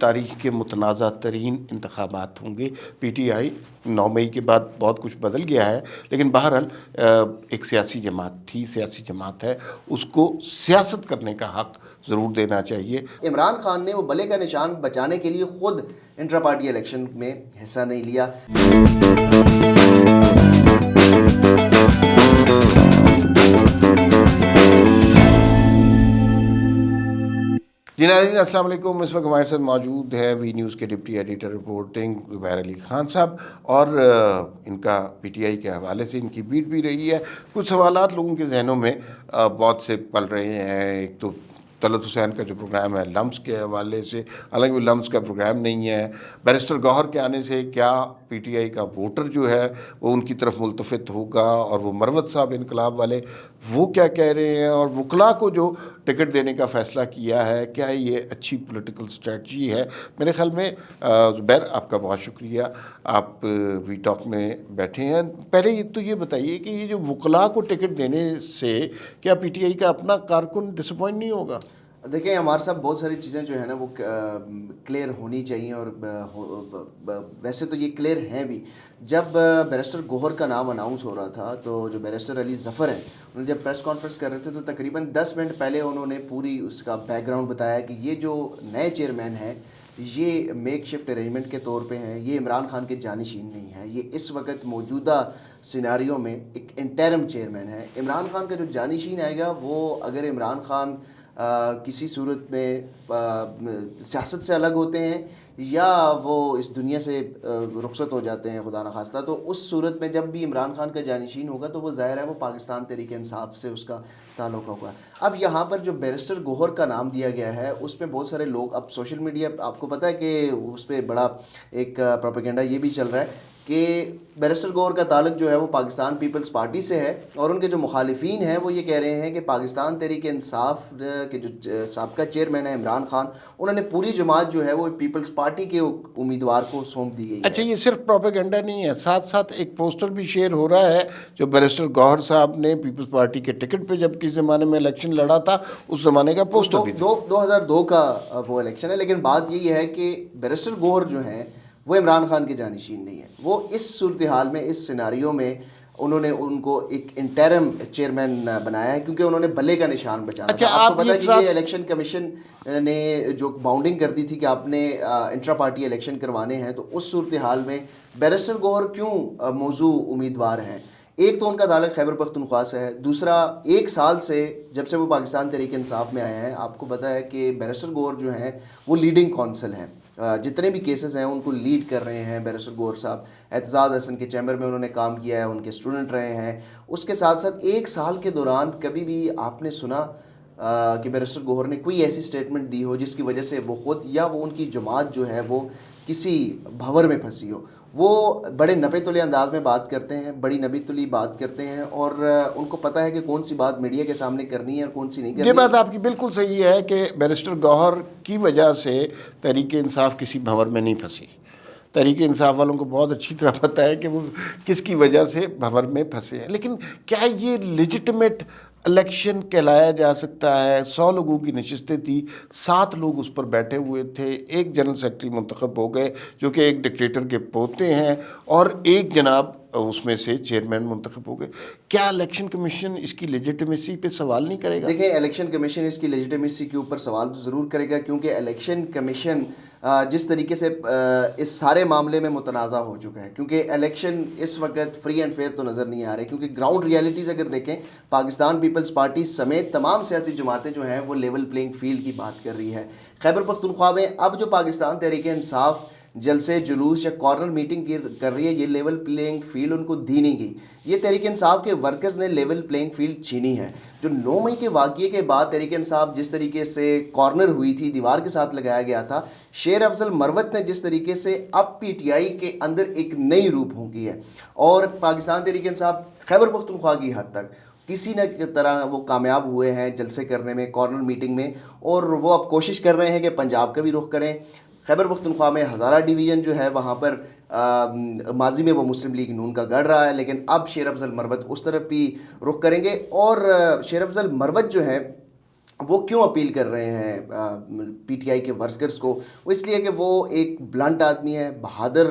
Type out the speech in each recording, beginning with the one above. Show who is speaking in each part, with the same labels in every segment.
Speaker 1: تاریخ کے متنازع ترین انتخابات ہوں گے. پی ٹی آئی 9 مئی کے بعد بہت کچھ بدل گیا ہے، لیکن بہرحال ایک سیاسی جماعت تھی، سیاسی جماعت ہے، اس کو سیاست کرنے کا حق ضرور دینا چاہیے.
Speaker 2: عمران خان نے وہ بلے کا نشان بچانے کے لیے خود انٹرا پارٹی الیکشن میں حصہ نہیں لیا.
Speaker 1: جی ناظرین السلام علیکم. اس وقت ہمارے ساتھ موجود ہے وی نیوز کے ڈپٹی ایڈیٹر رپورٹنگ زبیر علی خان صاحب، اور ان کا پی ٹی آئی کے حوالے سے ان کی بیٹ بھی رہی ہے. کچھ سوالات لوگوں کے ذہنوں میں بہت سے پل رہے ہیں. ایک تو طلعت حسین کا جو پروگرام ہے لمس کے حوالے سے، حالانکہ وہ لمس کا پروگرام نہیں ہے. بیرسٹر گوہر کے آنے سے کیا پی ٹی آئی کا ووٹر جو ہے وہ ان کی طرف ملتفت ہوگا، اور وہ مروت صاحب انقلاب والے وہ کیا کہہ رہے ہیں، اور وکلاء کو جو ٹکٹ دینے کا فیصلہ کیا ہے، کیا یہ اچھی پولیٹیکل اسٹریٹجی ہے؟ میرے خیال میں زبیر آپ کا بہت شکریہ، آپ وی ٹاک میں بیٹھے ہیں. پہلے تو یہ بتائیے کہ یہ جو وکلاء کو ٹکٹ دینے سے کیا پی ٹی آئی کا اپنا کارکن ڈس اپوائنٹ نہیں ہوگا؟
Speaker 2: دیکھیں ہمارے صاحب بہت ساری چیزیں جو ہے نا وہ کلیئر ہونی چاہیے، اور ویسے تو یہ کلیئر ہیں بھی. جب بیرسٹر گوہر کا نام اناؤنس ہو رہا تھا تو جو بیرسٹر علی ظفر ہیں انہوں نے جب پریس کانفرنس کر رہے تھے تو تقریباً 10 منٹ پہلے انہوں نے پوری اس کا بیک گراؤنڈ بتایا کہ یہ جو نئے چیئرمین ہیں یہ میک شفٹ ارینجمنٹ کے طور پہ ہیں، یہ عمران خان کے جانشین نہیں ہیں، یہ اس وقت موجودہ سیناریو میں ایک انٹرم چیئرمین ہے. عمران خان کا جو جانشین آئے گا وہ اگر عمران خان کسی صورت میں سیاست سے الگ ہوتے ہیں یا وہ اس دنیا سے رخصت ہو جاتے ہیں خدا نخواستہ، تو اس صورت میں جب بھی عمران خان کا جانشین ہوگا تو وہ ظاہر ہے وہ پاکستان تحریک انصاف سے اس کا تعلق ہوگا. اب یہاں پر جو بیرسٹر گوہر کا نام دیا گیا ہے اس پہ بہت سارے لوگ، اب سوشل میڈیا آپ کو پتہ ہے کہ اس پہ بڑا ایک پروپیگنڈا یہ بھی چل رہا ہے کہ بیرسٹر گوہر کا تعلق جو ہے وہ پاکستان پیپلز پارٹی سے ہے، اور ان کے جو مخالفین ہیں وہ یہ کہہ رہے ہیں کہ پاکستان تحریک انصاف کے جو سابقہ چیئرمین ہے عمران خان، انہوں نے پوری جماعت جو ہے وہ پیپلز پارٹی کے امیدوار کو سونپ دی گئی ہے.
Speaker 1: اچھا، یہ صرف پروپیگنڈا نہیں ہے، ساتھ ساتھ ایک پوسٹر بھی شیئر ہو رہا ہے جو بیرسٹر گوہر صاحب نے پیپلز پارٹی کے ٹکٹ پہ جب کس زمانے میں الیکشن لڑا تھا اس زمانے کا پوسٹر بھی تھا.
Speaker 2: 2002 کا وہ الیکشن ہے، لیکن بات یہی ہے کہ بیرسٹر گوہر جو ہیں وہ عمران خان کے جانشین نہیں ہیں. وہ اس صورتحال میں، اس سیناریو میں انہوں نے ان کو ایک انٹرم چیئرمین بنایا ہے کیونکہ انہوں نے بلے کا نشان بچانا تھا. آپ کو پتہ ہے کہ یہ الیکشن کمیشن نے جو باؤنڈنگ کر دی تھی کہ آپ نے انٹرا پارٹی الیکشن کروانے ہیں، تو اس صورتحال میں بیرسٹر گوہر کیوں موضوع امیدوار ہیں؟ ایک تو ان کا تعلق خیبر پختونخوا سے ہے، دوسرا 1 سال سے جب سے وہ پاکستان تحریک انصاف میں آئے ہیں آپ کو پتہ ہے کہ بیرسٹر گوہر جو ہیں وہ لیڈنگ کونسل ہیں، جتنے بھی کیسز ہیں ان کو لیڈ کر رہے ہیں بیرسٹر گوہر صاحب. اعتزاز احسن کے چیمبر میں انہوں نے کام کیا ہے، ان کے اسٹوڈنٹ رہے ہیں. اس کے ساتھ ساتھ 1 سال کے دوران کبھی بھی آپ نے سنا کہ بیرسٹر گوہر نے کوئی ایسی سٹیٹمنٹ دی ہو جس کی وجہ سے وہ خود یا وہ ان کی جماعت جو ہے وہ کسی بھنور میں پھنسی ہو؟ وہ بڑے نپے تلے انداز میں بات کرتے ہیں، بڑی نبی تلی بات کرتے ہیں، اور ان کو پتہ ہے کہ کون سی بات میڈیا کے سامنے کرنی ہے اور کون سی نہیں کرنی.
Speaker 1: یہ بات آپ کی بالکل صحیح ہے کہ بیرسٹر گوہر کی وجہ سے تحریک انصاف کسی بھنور میں نہیں پھنسی. تحریک انصاف والوں کو بہت اچھی طرح پتہ ہے کہ وہ کس کی وجہ سے بھنور میں پھنسے ہیں. لیکن کیا یہ لیجٹمیٹ الیکشن کہلایا جا سکتا ہے؟ 100 لوگوں کی نشستیں تھی، 7 لوگ اس پر بیٹھے ہوئے تھے، ایک جنرل سیکرٹری منتخب ہو گئے جو کہ ایک ڈکٹیٹر کے پوتے ہیں، اور ایک جناب اس میں سے چیئرمین منتخب ہو گئے. کیا الیکشن کمیشن اس کی لیجٹمیسی پہ سوال نہیں کرے گا؟
Speaker 2: دیکھیں الیکشن کمیشن اس کی لیجٹمیسی کے اوپر سوال تو ضرور کرے گا، کیونکہ الیکشن کمیشن جس طریقے سے اس سارے معاملے میں متنازع ہو چکا ہے، کیونکہ الیکشن اس وقت فری اینڈ فیئر تو نظر نہیں آ رہے، کیونکہ گراؤنڈ ریالٹیز اگر دیکھیں پاکستان پیپلز پارٹی سمیت تمام سیاسی جماعتیں جو ہیں وہ لیول پلینگ فیلڈ کی بات کر رہی ہے. خیبر پختونخوا میں اب جو پاکستان تحریک انصاف جلسے جلوس یا کارنر میٹنگ کر رہی ہے، یہ لیول پلینگ فیلڈ ان کو دی نہیں گئی. یہ تحریک انصاف کے ورکرز نے لیول پلینگ فیلڈ چھینی ہے. جو 9 مئی کے واقعے کے بعد تحریک انصاف جس طریقے سے کارنر ہوئی تھی، دیوار کے ساتھ لگایا گیا تھا، شیر افضل مروت نے جس طریقے سے اب پی ٹی آئی کے اندر ایک نئی روح پھونکی ہے، اور پاکستان تحریک انصاف خیبر پختونخوا کی حد تک کسی نہ طرح وہ کامیاب ہوئے ہیں جلسے کرنے میں، کارنر میٹنگ میں، اور وہ اب کوشش کر رہے ہیں کہ پنجاب کا بھی رخ کریں. خیبر پختونخوا میں ہزارہ ڈویژن جو ہے وہاں پر ماضی میں وہ مسلم لیگ نون کا گڑھ رہا ہے، لیکن اب شیر افضل مروت اس طرف بھی رخ کریں گے. اور شیر افضل مروت جو ہے وہ کیوں اپیل کر رہے ہیں پی ٹی آئی کے ورکرز کو؟ وہ اس لیے کہ وہ ایک بلنٹ آدمی ہے، بہادر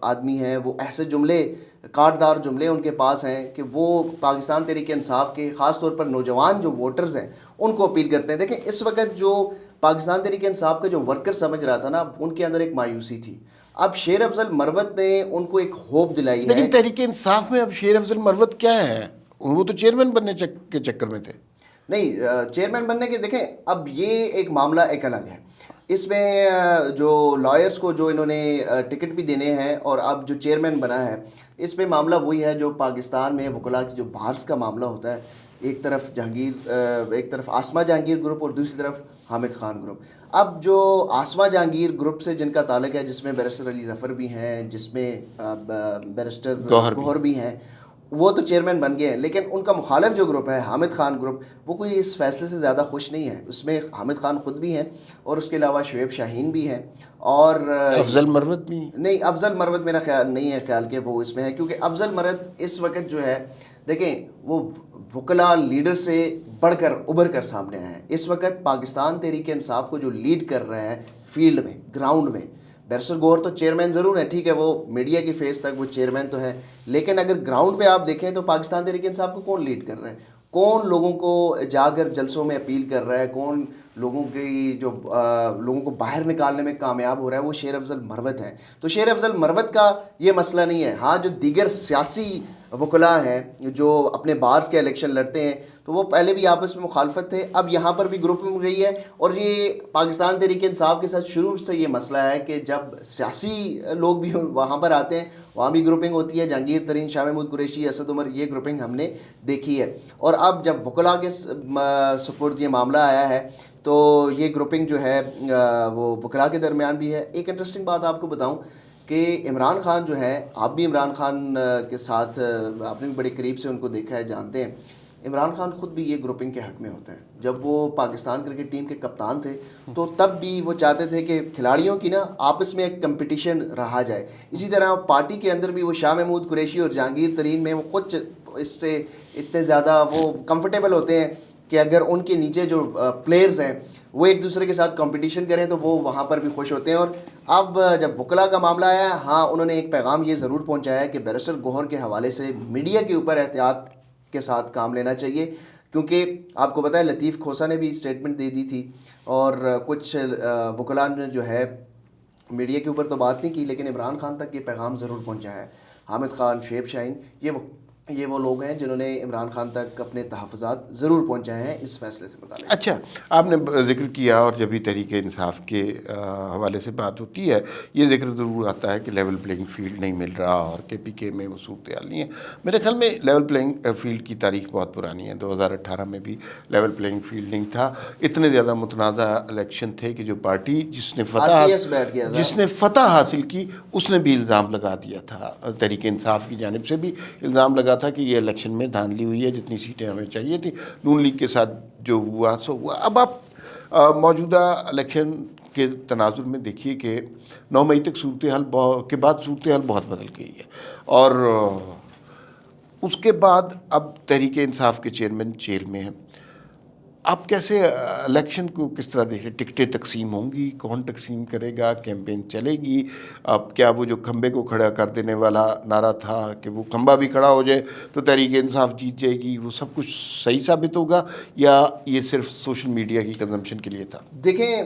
Speaker 2: آدمی ہے، وہ ایسے جملے، کاٹدار جملے ان کے پاس ہیں کہ وہ پاکستان تحریک انصاف کے خاص طور پر نوجوان جو ووٹرز ہیں ان کو اپیل کرتے ہیں۔ دیکھیں اس وقت جو پاکستان تحریک انصاف کا جو ورکر سمجھ رہا تھا نا، ان کے اندر ایک مایوسی تھی۔ اب شیر افضل مروت نے ان کو ایک ہوپ دلائی ہے۔
Speaker 1: لیکن تحریک انصاف میں اب شیر افضل مروت کیا ہے؟ وہ تو چیئرمین بننے کے چکر میں تھے۔
Speaker 2: نہیں، چیئرمین بننے کے دیکھیں اب یہ ایک معاملہ ایک الگ ہے۔ اس میں جو لائرز کو جو انہوں نے ٹکٹ بھی دینے ہیں اور اب جو چیئرمین بنا ہے، اس میں معاملہ وہی ہے جو پاکستان میں وکلاء کی جو بارز کا معاملہ ہوتا ہے، ایک طرف آسما جہانگیر گروپ اور دوسری طرف حامد خان گروپ۔ اب جو آسما جہانگیر گروپ سے جن کا تعلق ہے، جس میں بیرسٹر علی ظفر بھی ہیں، جس میں بیرسٹر گوہر بھی ہیں، وہ تو چیئرمین بن گئے ہیں، لیکن ان کا مخالف جو گروپ ہے حامد خان گروپ، وہ کوئی اس فیصلے سے زیادہ خوش نہیں ہے۔ اس میں حامد خان خود بھی ہیں اور اس کے علاوہ شعیب شاہین بھی ہیں اور
Speaker 1: افضل مروت بھی
Speaker 2: نہیں، افضل مروت میرا خیال نہیں ہے کہ وہ اس میں ہے، کیونکہ افضل مروت اس وقت جو ہے، دیکھیں وہ وکلاء لیڈر سے بڑھ کر ابھر کر سامنے آئے ہیں۔ اس وقت پاکستان تحریک انصاف کو جو لیڈ کر رہے ہیں فیلڈ میں، گراؤنڈ میں، بیرسٹر گوہر تو چیئرمین ضرور ہے، ٹھیک ہے، وہ میڈیا کی فیس تک وہ چیئرمین تو ہے، لیکن اگر گراؤنڈ پہ آپ دیکھیں تو پاکستان تحریک انصاف کو کون لیڈ کر رہے ہیں؟ کون لوگوں کو جا کر جلسوں میں اپیل کر رہا ہے؟ کون لوگوں کو باہر نکالنے میں کامیاب ہو رہا ہے؟ وہ شیر افضل مروت ہیں۔ تو شیر افضل مروت کا یہ مسئلہ نہیں ہے۔ ہاں، جو دیگر سیاسی وکلاء ہیں جو اپنے بارز کے الیکشن لڑتے ہیں، تو وہ پہلے بھی آپس میں مخالفت تھے، اب یہاں پر بھی گروپنگ رہی ہے، اور یہ پاکستان تحریک انصاف کے ساتھ شروع سے یہ مسئلہ ہے کہ جب سیاسی لوگ بھی وہاں پر آتے ہیں وہاں بھی گروپنگ ہوتی ہے۔ جہانگیر ترین، شاہ محمود قریشی، اسد عمر، یہ گروپنگ ہم نے دیکھی ہے، اور اب جب وکلاء کے سپرد یہ معاملہ آیا ہے تو یہ گروپنگ جو ہے وہ وکلاء کے درمیان بھی ہے۔ ایک انٹرسٹنگ بات آپ کو بتاؤں کہ عمران خان جو ہے، آپ بھی عمران خان کے ساتھ آپ نے بھی بڑے قریب سے ان کو دیکھا ہے، جانتے ہیں، عمران خان خود بھی یہ گروپنگ کے حق میں ہوتے ہیں۔ جب وہ پاکستان کرکٹ ٹیم کے کپتان تھے تو تب بھی وہ چاہتے تھے کہ کھلاڑیوں کی نا آپس میں ایک کمپٹیشن رہا جائے۔ اسی طرح پارٹی کے اندر بھی وہ شاہ محمود قریشی اور جہانگیر ترین میں وہ خود اس سے اتنے زیادہ وہ کمفرٹیبل ہوتے ہیں کہ اگر ان کے نیچے جو پلیئرز ہیں وہ ایک دوسرے کے ساتھ کمپٹیشن کریں تو وہ وہاں پر بھی خوش ہوتے ہیں۔ اور اب جب وکلاء کا معاملہ آیا، ہاں انہوں نے ایک پیغام یہ ضرور پہنچایا ہے کہ بیرسٹر گوہر کے حوالے سے میڈیا کے اوپر احتیاط کے ساتھ کام لینا چاہیے، کیونکہ آپ کو پتہ ہے لطیف کھوسہ نے بھی اسٹیٹمنٹ دے دی تھی، اور کچھ وکلاء نے جو ہے میڈیا کے اوپر تو بات نہیں کی، لیکن عمران خان تک یہ پیغام ضرور پہنچایا ہے۔ حامد خان، شعیب شاہین، یہ وہ لوگ ہیں جنہوں نے عمران خان تک اپنے تحفظات ضرور پہنچائے ہیں اس فیصلے سے متعلق۔
Speaker 1: اچھا، آپ نے ذکر کیا، اور جب بھی تحریک انصاف کے حوالے سے بات ہوتی ہے یہ ذکر ضرور آتا ہے کہ لیول پلینگ فیلڈ نہیں مل رہا اور کے پی کے میں وہ صورتحال نہیں ہے۔ میرے خیال میں لیول پلینگ فیلڈ کی تاریخ بہت پرانی ہے، 2018 میں بھی لیول پلینگ فیلڈ نہیں تھا۔ اتنے زیادہ متنازع الیکشن تھے کہ جو پارٹی جس نے فتح حاصل کی اس نے بھی الزام لگا دیا تھا، تحریک انصاف کی جانب سے بھی الزام لگا تھا کہ یہ الیکشن میں دھاندلی ہوئی ہے، جتنی سیٹیں ہمیں چاہیے تھی نون لیگ کے ساتھ جو ہوا سو ہوا۔ اب آپ موجودہ الیکشن کے تناظر میں دیکھیے کہ 9 مئی تک صورتحال کے بعد صورتحال بہت بدل گئی ہے، اور اس کے بعد اب تحریک انصاف کے چیئرمین جیل میں ہیں۔ آپ کیسے الیکشن کو کس طرح دیکھیں؟ ٹکٹیں تقسیم ہوں گی؟ کون تقسیم کرے گا؟ کیمپین چلے گی؟ اب کیا وہ جو کھمبے کو کھڑا کر دینے والا نعرہ تھا کہ وہ کھمبا بھی کھڑا ہو جائے تو تحریک انصاف جیت جائے گی، وہ سب کچھ صحیح ثابت ہوگا یا یہ صرف سوشل میڈیا کی کنزمپشن کے لیے تھا؟
Speaker 2: دیکھیں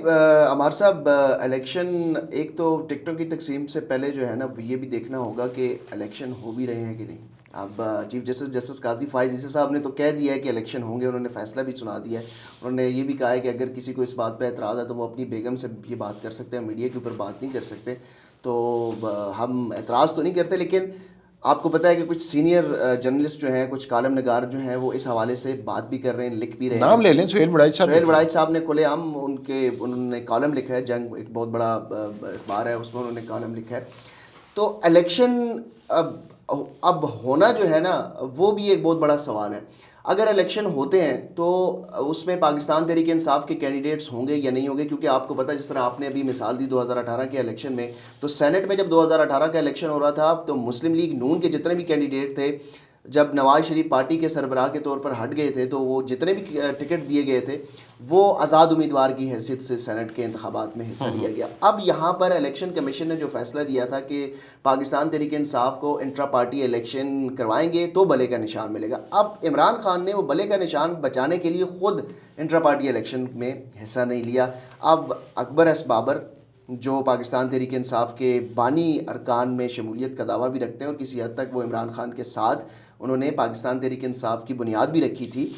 Speaker 2: عمار صاحب، الیکشن ایک تو ٹکٹوں کی تقسیم سے پہلے جو ہے نا یہ بھی دیکھنا ہوگا کہ الیکشن ہو بھی رہے ہیں کہ نہیں۔ اب چیف جسٹس قاضی فائز عیسی صاحب نے تو کہہ دیا ہے کہ الیکشن ہوں گے، انہوں نے فیصلہ بھی سنا دیا ہے۔ انہوں نے یہ بھی کہا ہے کہ اگر کسی کو اس بات پہ اعتراض ہے تو وہ اپنی بیگم سے یہ بات کر سکتے ہیں، میڈیا کے اوپر بات نہیں کر سکتے۔ تو ہم اعتراض تو نہیں کرتے، لیکن آپ کو پتہ ہے کہ کچھ سینئر جرنلسٹ جو ہیں، کچھ کالم نگار جو ہیں، وہ اس حوالے سے بات بھی کر رہے ہیں، لکھ بھی رہے ہیں۔
Speaker 1: نام لے لیں، سہیل
Speaker 2: وڑائچ صاحب نے کھلے عام انہوں نے کالم لکھا ہے، جنگ ایک بہت بڑا اخبار ہے، اس میں انہوں نے کالم لکھا ہے۔ تو الیکشن اب ہونا جو ہے نا وہ بھی ایک بہت بڑا سوال ہے۔ اگر الیکشن ہوتے ہیں تو اس میں پاکستان تحریک انصاف کے کینڈیڈیٹس ہوں گے یا نہیں ہوں گے، کیونکہ آپ کو پتہ، جس طرح آپ نے ابھی مثال دی 2018 کے الیکشن میں، تو سینٹ میں جب 2018 کا الیکشن ہو رہا تھا تو مسلم لیگ نون کے جتنے بھی کینڈیڈیٹ تھے جب نواز شریف پارٹی کے سربراہ کے طور پر ہٹ گئے تھے تو وہ جتنے بھی ٹکٹ دیے گئے تھے وہ آزاد امیدوار کی حیثیت سے سینٹ کے انتخابات میں حصہ لیا گیا. اب یہاں پر الیکشن کمیشن نے جو فیصلہ دیا تھا کہ پاکستان تحریک انصاف کو انٹرا پارٹی الیکشن کروائیں گے تو بلے کا نشان ملے گا. اب عمران خان نے وہ بلے کا نشان بچانے کے لیے خود انٹرا پارٹی الیکشن میں حصہ نہیں لیا. اب اکبر ایس بابر جو پاکستان تحریک انصاف کے بانی ارکان میں شمولیت کا دعویٰ بھی رکھتے ہیں اور کسی حد تک وہ عمران خان کے ساتھ انہوں نے پاکستان تحریک انصاف کی بنیاد بھی رکھی تھی,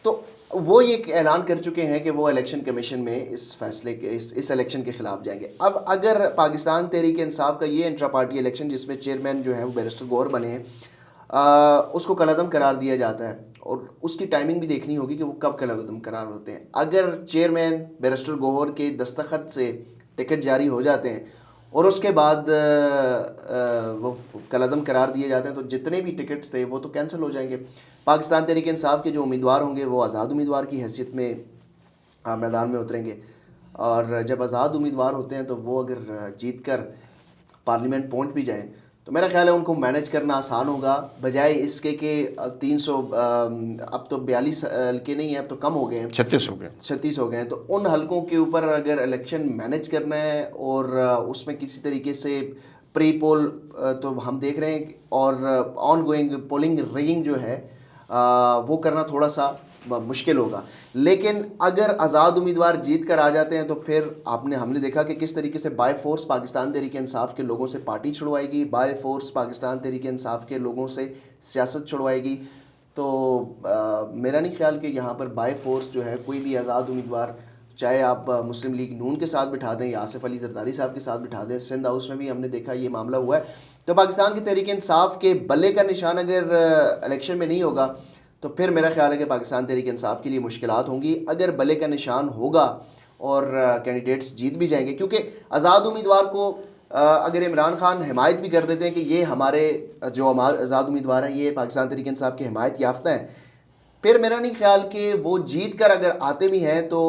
Speaker 2: تو وہ یہ اعلان کر چکے ہیں کہ وہ الیکشن کمیشن میں اس فیصلے کے اس الیکشن کے خلاف جائیں گے. اب اگر پاکستان تحریک انصاف کا یہ انٹرا پارٹی الیکشن جس میں چیئرمین جو ہیں وہ بیرسٹر گوہر بنے ہیں اس کو کالعدم قرار دیا جاتا ہے, اور اس کی ٹائمنگ بھی دیکھنی ہوگی کہ وہ کب کالعدم قرار ہوتے ہیں. اگر چیئرمین بیرسٹر گوہر کے دستخط سے ٹکٹ جاری ہو جاتے ہیں اور اس کے بعد وہ کالعدم قرار دیے جاتے ہیں تو جتنے بھی ٹکٹس تھے وہ تو کینسل ہو جائیں گے. پاکستان تحریک انصاف کے جو امیدوار ہوں گے وہ آزاد امیدوار کی حیثیت میں میدان میں اتریں گے, اور جب آزاد امیدوار ہوتے ہیں تو وہ اگر جیت کر پارلیمنٹ پہنچ بھی جائیں تو میرا خیال ہے ان کو مینیج کرنا آسان ہوگا, بجائے اس کے کہ 300 اب تو 42 حلقے نہیں ہیں, اب تو کم ہو گئے ہیں, 36 ہو گئے ہیں. تو ان حلقوں کے اوپر اگر الیکشن مینیج کرنا ہے اور اس میں کسی طریقے سے پری پول تو ہم دیکھ رہے ہیں, اور آن گوئنگ پولنگ ریگنگ جو ہے وہ کرنا تھوڑا سا مشکل ہوگا. لیکن اگر آزاد امیدوار جیت کر آ جاتے ہیں تو پھر ہم نے دیکھا کہ کس طریقے سے بائی فورس پاکستان تحریک انصاف کے لوگوں سے پارٹی چھڑوائے گی, بائی فورس پاکستان تحریک انصاف کے لوگوں سے سیاست چھڑوائے گی. تو میرا نہیں خیال کہ یہاں پر بائی فورس جو ہے کوئی بھی آزاد امیدوار, چاہے آپ مسلم لیگ نون کے ساتھ بٹھا دیں یا آصف علی زرداری صاحب کے ساتھ بٹھا دیں, سندھ ہاؤس میں بھی ہم نے دیکھا یہ معاملہ ہوا ہے. تو پاکستان کی تحریک انصاف کے بلے کا نشان اگر الیکشن میں نہیں ہوگا تو پھر میرا خیال ہے کہ پاکستان تحریک انصاف کے لیے مشکلات ہوں گی. اگر بلے کا نشان ہوگا اور کینڈیڈیٹس جیت بھی جائیں گے, کیونکہ آزاد امیدوار کو اگر عمران خان حمایت بھی کر دیتے ہیں کہ یہ ہمارے جو آزاد امیدوار ہیں یہ پاکستان تحریک انصاف کے حمایت یافتہ ہیں, پھر میرا نہیں خیال کہ وہ جیت کر اگر آتے بھی ہیں تو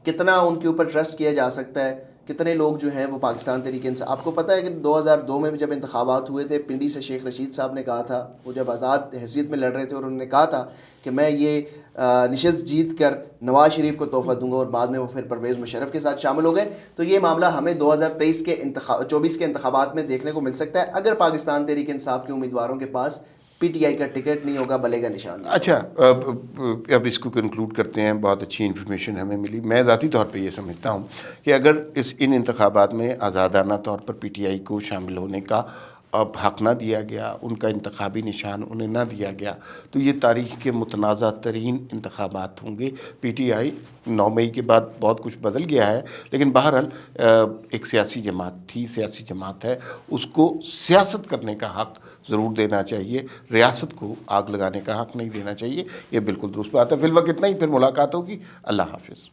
Speaker 2: کتنا ان کے اوپر ٹرسٹ کیا جا سکتا ہے. کتنے لوگ جو ہیں وہ پاکستان تحریک انصاف, آپ کو پتہ ہے کہ 2002 میں جب انتخابات ہوئے تھے پنڈی سے شیخ رشید صاحب نے کہا تھا, وہ جب آزاد حیثیت میں لڑ رہے تھے اور انہوں نے کہا تھا کہ میں یہ نشست جیت کر نواز شریف کو تحفہ دوں گا, اور بعد میں وہ پھر پرویز مشرف کے ساتھ شامل ہو گئے. تو یہ معاملہ ہمیں 2023 کے 24 کے انتخابات میں دیکھنے کو مل سکتا ہے اگر پاکستان تحریک انصاف کے امیدواروں کے پاس پی ٹی آئی کا ٹکٹ نہیں ہوگا, بلے کا نشان نہیں.
Speaker 1: اچھا, اب اس کو کنکلوڈ کرتے ہیں. بہت اچھی انفارمیشن ہمیں ملی. میں ذاتی طور پہ یہ سمجھتا ہوں کہ اگر ان انتخابات میں آزادانہ طور پر پی ٹی آئی کو شامل ہونے کا اب حق نہ دیا گیا, ان کا انتخابی نشان انہیں نہ دیا گیا, تو یہ تاریخ کے متنازع ترین انتخابات ہوں گے. پی ٹی آئی 9 مئی کے بعد بہت کچھ بدل گیا ہے, لیکن بہرحال ایک سیاسی جماعت تھی, سیاسی جماعت ہے, اس کو سیاست کرنے کا حق ضرور دینا چاہیے, ریاست کو آگ لگانے کا حق نہیں دینا چاہیے. یہ بالکل درست بات ہے. فی الوقت اتنا ہی, پھر ملاقات ہوگی. اللہ حافظ.